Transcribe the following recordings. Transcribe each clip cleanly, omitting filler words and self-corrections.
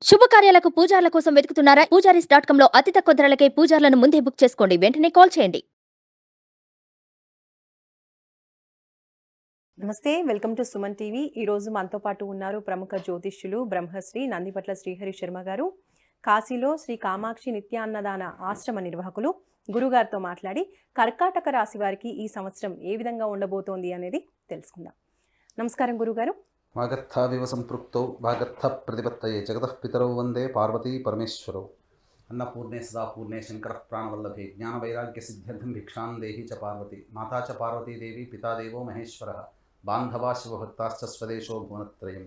శుభకార్యాలకు పూజార్ల కోసం వెతుకుతున్నారా? పూజారీస్.com లో అతి తక్కువ ధరలకే పూజార్లను ముందే బుక్ చేసుకోండి. వెంటనే కాల్ చేయండి. నమస్తే, వెల్కమ్ టు సుమన్ టీవీ. ఈరోజు మనతో పాటు ఉన్నారు ప్రముఖ జ్యోతిష్యులు బ్రహ్మశ్రీ నందిపట్ల శ్రీహరి శర్మ గారు. కాశీలో శ్రీ కామాక్షి నిత్యాన్నదాన ఆశ్రమ నిర్వాహకులు. గురుగారితో మాట్లాడి కర్కాటక రాశి వారికి ఈ సంవత్సరం ఏ విధంగా ఉండబోతోంది అనేది తెలుసుకుందాం. నమస్కారం గురుగారు. వాగర్థావివ సంపృక్తౌ వాగర్థ ప్రతిపత్తయే జగతః పితరౌ వందే పార్వతీ పరమేశ్వరౌ. అన్నపూర్ణే సదాపూర్ణే శంకరః ప్రాణవల్లభే జ్ఞానవైరాగ్య సిద్ధ్యర్థం భిక్షాం దేహి చ పార్వతి మాతా చ పార్వతీదేవి పితాదేవో మహేశ్వరः బాంధవా శివభక్తాశ్చ స్వదేశో భువనత్రయం.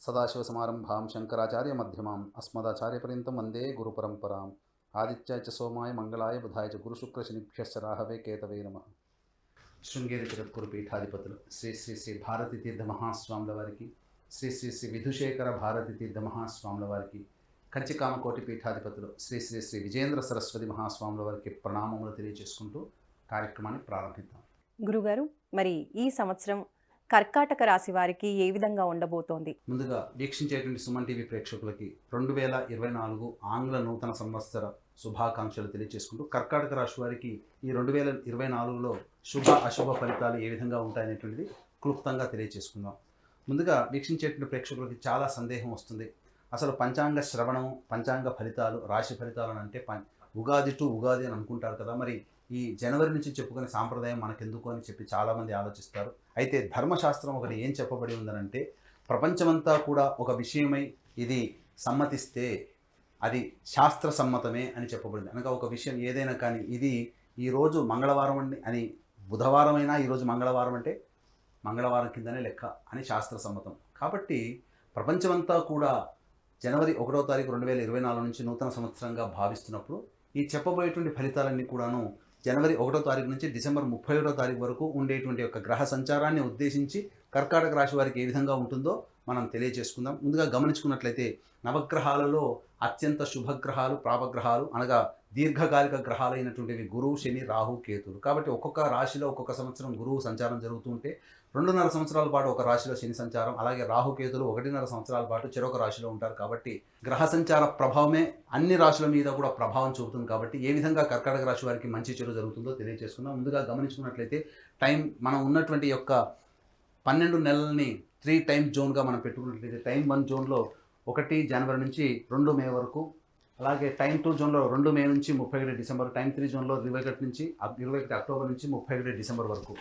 సదాశివసమారంభాం శంకరాచార్య మధ్యమాం అస్మదాచార్యపర్యంతం వందే గురుపరంపరాం. ఆదిత్యాయ చ సోమాయ మంగళాయ బుధాయ చ గురుశుక్రశనిభ్యశ్చ రాహవే కేతవే నమః. శృంగేరి జగద్గురు పీఠాధిపతులు శ్రీ శ్రీ శ్రీ భారతీ తీర్థ మహాస్వాముల వారికి, శ్రీ శ్రీ శ్రీ విధుశేఖర భారతీ తీర్థ మహాస్వాముల వారికి, కంచికామకోటి పీఠాధిపతులు శ్రీ శ్రీ శ్రీ విజేంద్ర సరస్వతి మహాస్వాముల వారికి ప్రణామములు తెలియజేసుకుంటూ కార్యక్రమాన్ని ప్రారంభిద్దాం. గురుగారు, మరి ఈ సంవత్సరం కర్కాటక రాశి వారికి ఏ విధంగా ఉండబోతోంది? ముందుగా వీక్షించేటువంటి సుమన్ టీవీ ప్రేక్షకులకి 2024 ఆంగ్ల నూతన సంవత్సర శుభాకాంక్షలు తెలియజేసుకుంటూ కర్కాటక రాశి వారికి ఈ 2024లో శుభ అశుభ ఫలితాలు ఏ విధంగా ఉంటాయనేటువంటిది క్లుప్తంగా తెలియజేసుకుందాం. ముందుగా వీక్షించేటువంటి ప్రేక్షకులకి చాలా సందేహం వస్తుంది. అసలు పంచాంగ శ్రవణం, పంచాంగ ఫలితాలు, రాశి ఫలితాలు అని అంటే ఉగాది టు ఉగాది అని అనుకుంటారు కదా, మరి ఈ జనవరి నుంచి చెప్పుకునే సాంప్రదాయం మనకెందుకు అని చెప్పి చాలామంది ఆలోచిస్తారు. అయితే ధర్మశాస్త్రం ఒకటి ఏం చెప్పబడి ఉందనంటే, ప్రపంచమంతా కూడా ఒక విషయమై ఇది సమ్మతిస్తే అది శాస్త్ర సమ్మతమే అని చెప్పబడింది. అనగా ఒక విషయం ఏదైనా కానీ ఇది ఈరోజు మంగళవారం అని బుధవారం అయినా ఈరోజు మంగళవారం అంటే మంగళవారం కిందనే లెక్క అని శాస్త్ర సమ్మతం. కాబట్టి ప్రపంచమంతా కూడా జనవరి 1వ తారీఖు 2024 నుంచి నూతన సంవత్సరంగా భావిస్తున్నప్పుడు ఈ చెప్పబోయేటువంటి ఫలితాలన్నీ కూడాను జనవరి 1వ తారీఖు నుంచి డిసెంబర్ 31వ తారీఖు వరకు ఉండేటువంటి యొక్క గ్రహ సంచారాన్ని ఉద్దేశించి కర్కాటక రాశి వారికి ఏ విధంగా ఉంటుందో మనం తెలియజేసుకుందాం. ముందుగా గమనించుకున్నట్లయితే నవగ్రహాలలో అత్యంత శుభగ్రహాలు, ప్రాపగ్రహాలు అనగా దీర్ఘకాలిక గ్రహాలు అయినటువంటివి గురువు, శని, రాహు, కేతులు. కాబట్టి ఒక్కొక్క రాశిలో ఒక్కొక్క సంవత్సరం గురువు సంచారం జరుగుతుంటే 2.5 సంవత్సరాల పాటు ఒక రాశిలో శని సంచారం, అలాగే రాహుకేతులు 1.5 సంవత్సరాల పాటు చెరొక రాశిలో ఉంటారు. కాబట్టి గ్రహ సంచార ప్రభావమే అన్ని రాశుల మీద కూడా ప్రభావం చూపుతుంది. కాబట్టి ఏ విధంగా కర్కాటక రాశి వారికి మంచి చెడు జరుగుతుందో తెలియజేసుకుందాం. ముందుగా గమనించుకున్నట్లయితే మనం ఉన్నటువంటి యొక్క 12 నెలలని 3 టైమ్ జోన్గా మనం పెట్టుకున్నట్లయితే టైం 1 జోన్లో 1 జనవరి నుంచి 2 మే వరకు, అలాగే టైం 2 జోన్లో 2 మే నుంచి 31 డిసెంబర్, టైం 3 జోన్లో 21 అక్టోబర్ నుంచి 31 డిసెంబర్ వరకు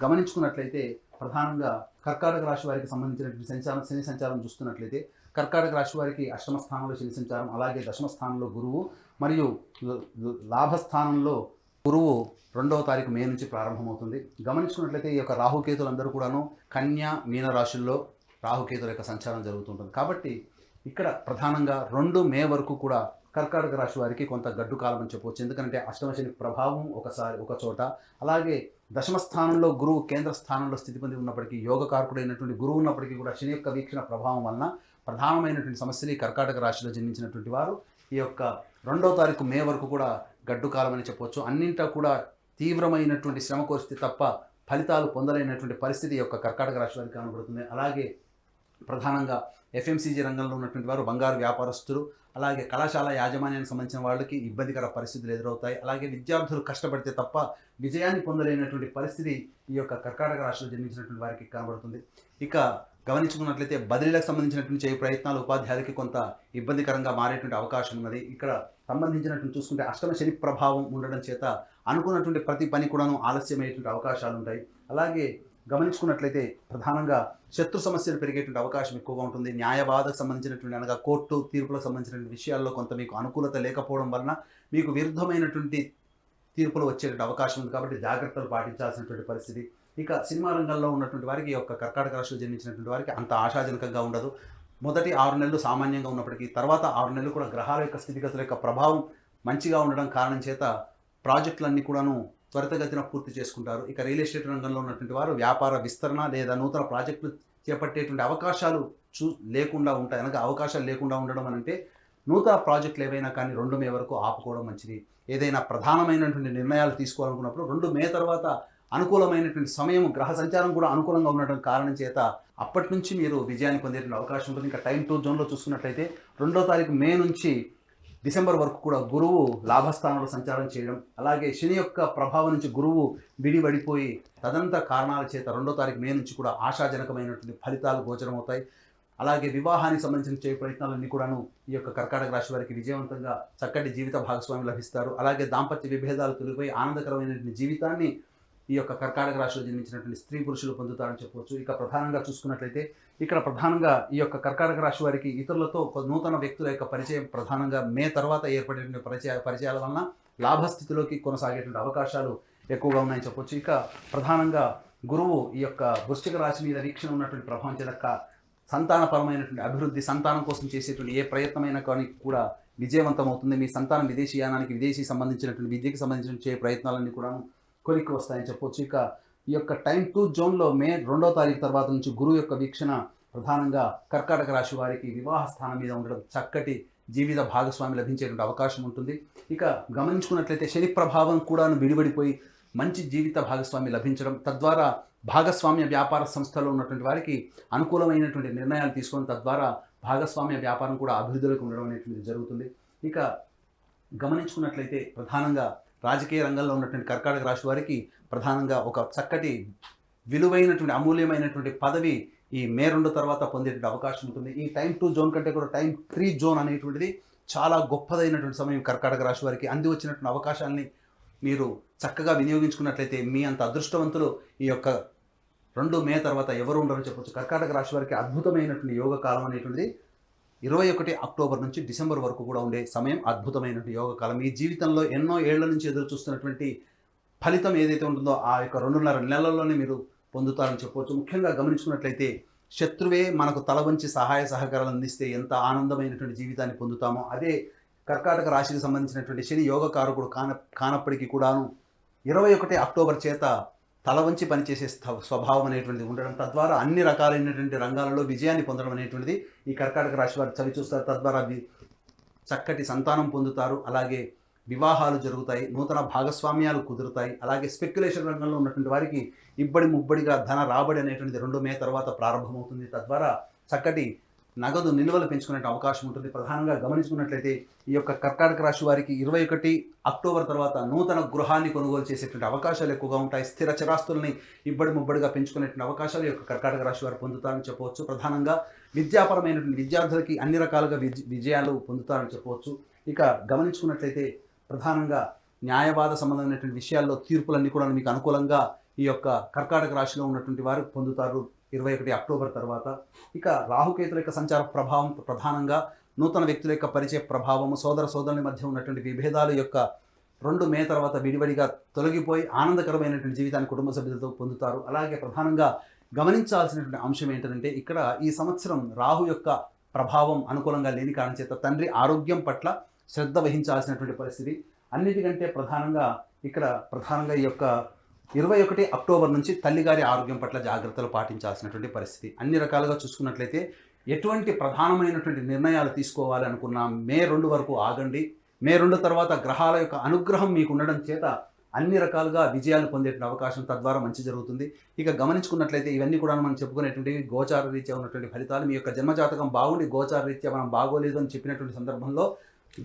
గమనించుకున్నట్లయితే ప్రధానంగా కర్కాటక రాశి వారికి సంబంధించినటువంటి శని సంచారం చూస్తున్నట్లయితే కర్కాటక రాశి వారికి అష్టమ స్థానంలో శని సంచారం, అలాగే దశమ స్థానంలో గురువు మరియు లాభస్థానంలో గురువు 2వ తారీఖు మే నుంచి ప్రారంభమవుతుంది. గమనించుకున్నట్లయితే ఈ యొక్క రాహుకేతులు అందరూ కూడాను కన్యా, మీన రాశుల్లో రాహుకేతుల యొక్క సంచారం జరుగుతుంటుంది. కాబట్టి ఇక్కడ ప్రధానంగా 2 మే వరకు కూడా కర్కాటక రాశి వారికి కొంత గడ్డు కాలం అని చెప్పవచ్చు. ఎందుకంటే అష్టమ శని ప్రభావం ఒక చోట, అలాగే దశమ స్థానంలో గురువు కేంద్ర స్థానంలో స్థితి పొంది ఉన్నప్పటికీ, యోగకారకుడైనటువంటి గురువు ఉన్నప్పటికీ కూడా శని యొక్క వీక్షణ ప్రభావం వలన ప్రధానమైనటువంటి సమస్యలు ఈ కర్కాటక రాశిలో జన్మించినటువంటి వారు ఈ యొక్క 2వ తారీఖు మే వరకు కూడా గడ్డు కాలం అని చెప్పవచ్చు. అన్నింటా కూడా తీవ్రమైనటువంటి శ్రమ కోరిస్తే తప్ప ఫలితాలు పొందలేనటువంటి పరిస్థితి యొక్క కర్కాటక రాశి వారికి కనబడుతుంది. అలాగే ప్రధానంగా ఎఫ్ఎంసీజీ రంగంలో ఉన్నటువంటి వారు, బంగారు వ్యాపారస్తులు, అలాగే కళాశాల యాజమాన్యానికి సంబంధించిన వాళ్ళకి ఇబ్బందికర పరిస్థితులు ఎదురవుతాయి. అలాగే విద్యార్థులు కష్టపడితే తప్ప విజయాన్ని పొందలేనటువంటి పరిస్థితి ఈ యొక్క కర్కాటక రాశిలో జన్మించినటువంటి వారికి కనబడుతుంది. ఇక గమనించుకున్నట్లయితే బదిలీలకు సంబంధించినటువంటి చేయ ప్రయత్నాలు ఉపాధ్యాయులకి కొంత ఇబ్బందికరంగా మారేటువంటి అవకాశం ఉన్నది. ఇక్కడ సంబంధించినటువంటి చూసుకుంటే అష్టమ శని ప్రభావం ఉండడం చేత అనుకున్నటువంటి ప్రతి పని కూడాను ఆలస్యమయ్యేటువంటి అవకాశాలు ఉంటాయి. అలాగే గమనించుకున్నట్లయితే ప్రధానంగా శత్రు సమస్యలు పెరిగేటువంటి అవకాశం ఎక్కువగా ఉంటుంది. న్యాయవాదకు సంబంధించినటువంటి అనగా కోర్టు తీర్పులకు సంబంధించినటువంటి విషయాల్లో కొంత మీకు అనుకూలత లేకపోవడం వలన మీకు విరుద్ధమైనటువంటి తీర్పులు వచ్చేటువంటి అవకాశం ఉంది. కాబట్టి జాగ్రత్తలు పాటించాల్సినటువంటి పరిస్థితి. ఇక సినిమా రంగంలో ఉన్నటువంటి వారికి ఈ యొక్క కర్కాటక రాశిలో జన్మించినటువంటి వారికి అంత ఆశాజనకంగా ఉండదు. మొదటి 6 నెలలు సామాన్యంగా ఉన్నప్పటికీ తర్వాత 6 నెలలు కూడా గ్రహాల యొక్క స్థితిగతుల యొక్క ప్రభావం మంచిగా ఉండడం కారణం చేత ప్రాజెక్టులన్నీ కూడాను త్వరితగతిన పూర్తి చేసుకుంటారు. ఇక రియల్ ఎస్టేట్ రంగంలో ఉన్నటువంటి వారు వ్యాపార విస్తరణ లేదా నూతన ప్రాజెక్టులు చేపట్టేటువంటి అవకాశాలు లేకుండా ఉంటాయి. అనగా అవకాశాలు లేకుండా ఉండడం అంటే నూతన ప్రాజెక్టులు ఏవైనా కానీ 2 మే వరకు ఆపుకోవడం మంచిది. ఏదైనా ప్రధానమైనటువంటి నిర్ణయాలు తీసుకోవాలనుకున్నప్పుడు 2 మే తర్వాత అనుకూలమైనటువంటి సమయం, గ్రహ సంచారం కూడా అనుకూలంగా ఉండడం కారణం చేత అప్పటి నుంచి మీరు విజయాన్ని పొందేటువంటి అవకాశం ఉంటుంది. ఇంకా టైం టు జోన్లో చూసుకున్నట్లయితే 2వ తారీఖు మే నుంచి డిసెంబర్ వరకు కూడా గురువు లాభస్థానంలో సంచారం చేయడం, అలాగే శని యొక్క ప్రభావం నుంచి గురువు విడిపడిపోయి తదంతర కారణాల చేత 2వ తారీఖు మే నుంచి కూడా ఆశాజనకమైనటువంటి ఫలితాలు గోచరమవుతాయి. అలాగే వివాహానికి సంబంధించిన చేయ ప్రయత్నాలన్నీ కూడాను ఈ యొక్క కర్కాటక రాశి వారికి విజయవంతంగా చక్కటి జీవిత భాగస్వామి లభిస్తారు. అలాగే దాంపత్య విభేదాలు తొలగిపోయి ఆనందకరమైనటువంటి జీవితాన్ని ఈ యొక్క కర్కాటక రాశిలో జన్మించినటువంటి స్త్రీ పురుషులు పొందుతారని చెప్పవచ్చు. ఇక ప్రధానంగా చూసుకున్నట్లయితే ఇక్కడ ప్రధానంగా ఈ యొక్క కర్కాటక రాశి వారికి ఇతరులతో నూతన వ్యక్తుల యొక్క పరిచయం ప్రధానంగా మే తర్వాత ఏర్పడేటువంటి పరిచయాల వలన లాభస్థితిలోకి కొనసాగేటువంటి అవకాశాలు ఎక్కువగా ఉన్నాయని చెప్పవచ్చు. ఇక ప్రధానంగా గురువు ఈ యొక్క వృశ్చిక రాశి మీద వీక్షణ ఉన్నటువంటి ప్రభావం చేత సంతానపరమైనటువంటి అభివృద్ధి, సంతానం కోసం చేసేటువంటి ఏ ప్రయత్నమైనా కానీ కూడా విజయవంతం అవుతుంది. మీ సంతానం విదేశీయానానికి, విదేశీ సంబంధించినటువంటి విద్యకి సంబంధించిన చే ప్రయత్నాలన్నీ కూడా కొలిక్కి వస్తాయని చెప్పవచ్చు. ఇక ఈ యొక్క టైం టు జోన్లో మే 2వ తారీఖు తర్వాత నుంచి గురువు యొక్క వీక్షణ ప్రధానంగా కర్కాటక రాశి వారికి వివాహ స్థానం మీద ఉండడం, చక్కటి జీవిత భాగస్వామి లభించేటువంటి అవకాశం ఉంటుంది. ఇక గమనించుకున్నట్లయితే శని ప్రభావం కూడా విడిపడిపోయి మంచి జీవిత భాగస్వామి లభించడం, తద్వారా భాగస్వామ్య వ్యాపార సంస్థలో ఉన్నటువంటి వారికి అనుకూలమైనటువంటి నిర్ణయాలు తీసుకొని తద్వారా భాగస్వామ్య వ్యాపారం కూడా అభివృద్ధిలోకి ఉండడం అనేటువంటిది జరుగుతుంది. ఇక గమనించుకున్నట్లయితే ప్రధానంగా రాజకీయ రంగంలో ఉన్నటువంటి కర్కాటక రాశి వారికి ప్రధానంగా ఒక చక్కటి విలువైనటువంటి అమూల్యమైనటువంటి పదవి ఈ మే 2 తర్వాత పొందేటువంటి అవకాశం ఉంటుంది. ఈ టైం 2 జోన్ కంటే కూడా టైం 3 జోన్ అనేటువంటిది చాలా గొప్పదైనటువంటి సమయం కర్కాటక రాశి వారికి. అంది వచ్చినటువంటి అవకాశాలని మీరు చక్కగా వినియోగించుకున్నట్లయితే మీ అంత అదృష్టవంతులు ఈ యొక్క 2 మే తర్వాత ఎవరు ఉండరని చెప్పొచ్చు. కర్కాటక రాశి వారికి అద్భుతమైనటువంటి యోగ కాలం అనేటువంటిది 21 అక్టోబర్ నుంచి డిసెంబర్ వరకు కూడా ఉండే సమయం అద్భుతమైనటువంటి యోగ కాలం. మీ జీవితంలో ఎన్నో ఏళ్ల నుంచి ఎదురు చూస్తున్నటువంటి ఫలితం ఏదైతే ఉంటుందో ఆ యొక్క 2.5 నెలల్లోనే మీరు పొందుతారని చెప్పవచ్చు. ముఖ్యంగా గమనించుకున్నట్లయితే శత్రువే మనకు తల వంచి సహాయ సహకారాలు అందిస్తే ఎంత ఆనందమైనటువంటి జీవితాన్ని పొందుతామో, అదే కర్కాటక రాశికి సంబంధించినటువంటి శని యోగకారకుడు కానప్పటికీ కూడాను 21 అక్టోబర్ చేత తల వంచి పనిచేసే స్వభావం అనేటువంటిది ఉండడం, తద్వారా అన్ని రకాలైనటువంటి రంగాలలో విజయాన్ని పొందడం అనేటువంటిది ఈ కర్కాటక రాశి వారు చవి చూస్తారు. తద్వారా చక్కటి సంతానం పొందుతారు, అలాగే వివాహాలు జరుగుతాయి, నూతన భాగస్వామ్యాలు కుదురుతాయి. అలాగే స్పెక్యులేషన్ రంగంలో ఉన్నటువంటి వారికి ఇబ్బడి ముబ్బడిగా ధన రాబడి అనేటువంటిది 2 మే తర్వాత ప్రారంభమవుతుంది. తద్వారా చక్కటి నగదు నిల్వలు పెంచుకునే అవకాశం ఉంటుంది. ప్రధానంగా గమనించుకున్నట్లయితే ఈ యొక్క కర్కాటక రాశి వారికి 21 అక్టోబర్ తర్వాత నూతన గృహాన్ని కొనుగోలు చేసేటువంటి అవకాశాలు ఎక్కువగా ఉంటాయి. స్థిర చరాస్తుల్ని ఇబ్బడి ముబ్బడిగా పెంచుకునేటువంటి అవకాశాలు ఈ యొక్క కర్కాటక రాశి వారు పొందుతారని చెప్పవచ్చు. ప్రధానంగా విద్యాపరమైనటువంటి విద్యార్థులకి అన్ని రకాలుగా విజయాలు పొందుతారని చెప్పవచ్చు. ఇక గమనించుకున్నట్లయితే ప్రధానంగా న్యాయవాద సంబంధమైనటువంటి విషయాల్లో తీర్పులన్నీ కూడా మీకు అనుకూలంగా ఈ యొక్క కర్కాటక రాశిలో ఉన్నటువంటి వారు పొందుతారు 21 అక్టోబర్ తర్వాత. ఇక రాహుకేతుల యొక్క సంచార ప్రభావం ప్రధానంగా నూతన వ్యక్తుల యొక్క పరిచయ ప్రభావము, సోదర సోదరుల మధ్య ఉన్నటువంటి విభేదాల యొక్క 2 మే తర్వాత విడివడిగా తొలగిపోయి ఆనందకరమైనటువంటి జీవితాన్ని కుటుంబ సభ్యులతో పొందుతారు. అలాగే ప్రధానంగా గమనించాల్సినటువంటి అంశం ఏంటంటే ఇక్కడ ఈ సంవత్సరం రాహు యొక్క ప్రభావం అనుకూలంగా లేని కారణం చేత తండ్రి ఆరోగ్యం పట్ల శ్రద్ధ వహించాల్సినటువంటి పరిస్థితి. అన్నిటికంటే ప్రధానంగా ఈ యొక్క 21 అక్టోబర్ నుంచి తల్లిగారి ఆరోగ్యం పట్ల జాగ్రత్తలు పాటించాల్సినటువంటి పరిస్థితి. అన్ని రకాలుగా చూసుకున్నట్లయితే ఎటువంటి ప్రధానమైనటువంటి నిర్ణయాలు తీసుకోవాలి అనుకున్నా మే 2 వరకు ఆగండి. మే 2 తర్వాత గ్రహాల యొక్క అనుగ్రహం మీకు ఉండడం చేత అన్ని రకాలుగా విజయాలు పొందేటువంటి అవకాశం, తద్వారా మంచి జరుగుతుంది. ఇక గమనించుకున్నట్లయితే ఇవన్నీ కూడా మనం చెప్పుకునేటువంటి గోచార రీత్యా ఉన్నటువంటి ఫలితాలు. మీ యొక్క జన్మజాతకం బాగుండి గోచార రీత్యా మనం బాగోలేదు అని చెప్పినటువంటి సందర్భంలో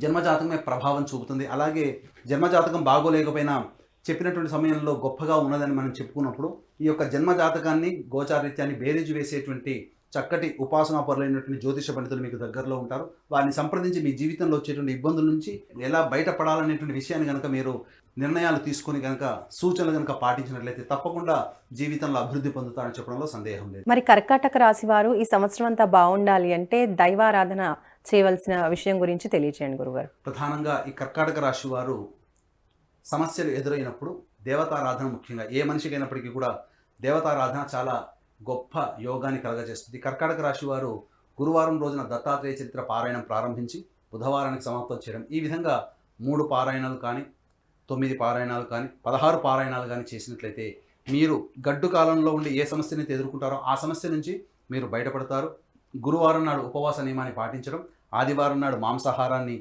జన్మజాతకమే ప్రభావం చూపుతుంది. అలాగే జన్మజాతకం బాగోలేకపోయినా చెప్పినటువంటి సమయంలో గొప్పగా ఉన్నదని మనం చెప్పుకున్నప్పుడు ఈ యొక్క జన్మజాతకాన్ని గోచారీత్యాన్ని బేరీజు వేసేటువంటి చక్కటి ఉపాసనా పరులైనటువంటి జ్యోతిష పండితులు మీకు దగ్గరలో ఉంటారు. వారిని సంప్రదించి మీ జీవితంలో వచ్చేటువంటి ఇబ్బందుల నుంచి ఎలా బయటపడాలనేటువంటి విషయాన్ని కనుక మీరు నిర్ణయాలు తీసుకొని కనుక సూచనలు కనుక పాటించినట్లయితే తప్పకుండా జీవితంలో అభివృద్ధి పొందుతారని చెప్పడంలో సందేహం లేదు. మరి కర్కాటక రాశి వారు ఈ సంవత్సరం అంతా బాగుండాలి అంటే దైవారాధన చేయవలసిన విషయం గురించి తెలియచేయండి గురుగారు. ప్రధానంగా ఈ కర్కాటక రాశి వారు సమస్యలు ఎదురైనప్పుడు దేవతారాధన, ముఖ్యంగా ఏ మనిషికి అయినప్పటికీ కూడా దేవతారాధన చాలా గొప్ప యోగాన్ని కలగజేస్తుంది. కర్కాటక రాశి వారు గురువారం రోజున దత్తాత్రేయ చరిత్ర పారాయణం ప్రారంభించి బుధవారానికి సమాప్తం చేయడం, ఈ విధంగా 3 పారాయణాలు కానీ 9 పారాయణాలు కానీ 16 పారాయణాలు కానీ చేసినట్లయితే మీరు గడ్డు కాలంలో ఉండి ఏ సమస్యని ఎదుర్కొంటారో ఆ సమస్య నుంచి మీరు బయటపడతారు. గురువారం నాడు ఉపవాస నియమాన్ని పాటించడం, ఆదివారం నాడు మాంసాహారాన్ని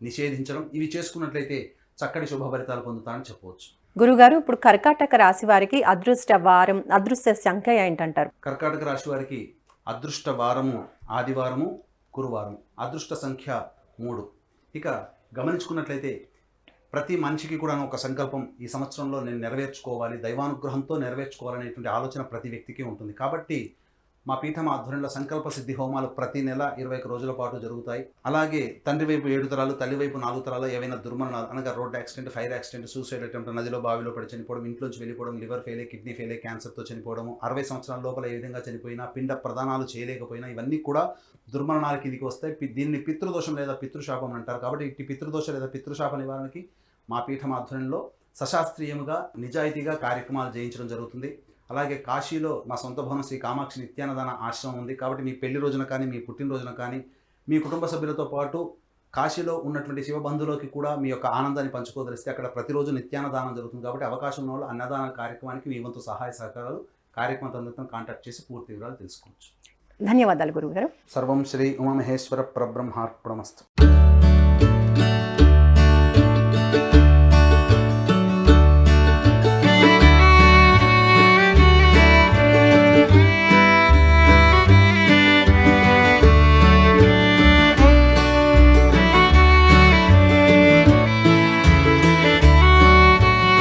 నిషేధించడం, ఇవి చేసుకున్నట్లయితే చక్కటి శుభ ఫలితాలు పొందుతారని చెప్పవచ్చు. గురుగారు ఇప్పుడు కర్కాటక రాశి వారికి అదృష్ట వారం, అదృష్ట సంఖ్య ఏంటంటారు? కర్కాటక రాశి వారికి అదృష్ట వారము ఆదివారము, గురువారం. అదృష్ట సంఖ్య 3. ఇక గమనించుకున్నట్లయితే ప్రతి మనిషికి కూడా ఒక సంకల్పం ఈ సంవత్సరంలో నేను నెరవేర్చుకోవాలి, దైవానుగ్రహంతో నెరవేర్చుకోవాలనేటువంటి ఆలోచన ప్రతి వ్యక్తికి ఉంటుంది. కాబట్టి మా పీఠం ఆధ్వర్యంలో సంకల్ప సిద్ధి హోమాలు ప్రతి నెల 21 రోజుల పాటు జరుగుతాయి. అలాగే తండ్రి వైపు 7 తరాలు, తల్లి వైపు 4 తరాలు ఏవైనా దుర్మరణాలు అనగా road accident, fire accident, suicide attempt, నదిలో బావిలో పడి చనిపోవడం, ఇంట్లోంచి వెళ్ళిపోవడం, లివర్ ఫెయిల్, కిడ్నీ ఫెయిల్, క్యాన్సర్తో చనిపోవడం, 60 సంవత్సరాల లోపల ఏ విధంగా చనిపోయినా, పిండ ప్రదానాలు చేయలేకపోయినా ఇవన్నీ కూడా దుర్మరణాల కిందికి వస్తాయి. దీన్ని పితృదోషం లేదా పితృశాపం అంటారు. కాబట్టి ఇట్టి పితృదోషం లేదా పితృశాప నివారణకి మా పీఠం ఆధ్వర్యంలో సశాస్త్రీయముగా నిజాయితీగా కార్యక్రమాలు చేయించడం జరుగుతుంది. అలాగే కాశీలో మా సొంత భవనం శ్రీ కామాక్షి నిత్యాన్నదాన ఆశ్రమం ఉంది. కాబట్టి మీ పెళ్లి రోజున కానీ, మీ పుట్టినరోజున కానీ, మీ కుటుంబ సభ్యులతో పాటు కాశీలో ఉన్నటువంటి శివబంధువులకి కూడా మీ యొక్క ఆనందాన్ని పంచుకోదలిస్తే అక్కడ ప్రతిరోజు నిత్యాన్నదానం జరుగుతుంది. కాబట్టి అవకాశం ఉన్న వాళ్ళు అన్నదాన కార్యక్రమానికి మీ వంతు సహాయ సహకారాలు కార్యక్రమం తొందరతో కాంటాక్ట్ చేసి పూర్తి వివరాలు తెలుసుకోవచ్చు. ధన్యవాదాలు గురుగారు. సర్వం శ్రీ ఉమామహేశ్వర పరబ్రహ్మార్పణమస్తు.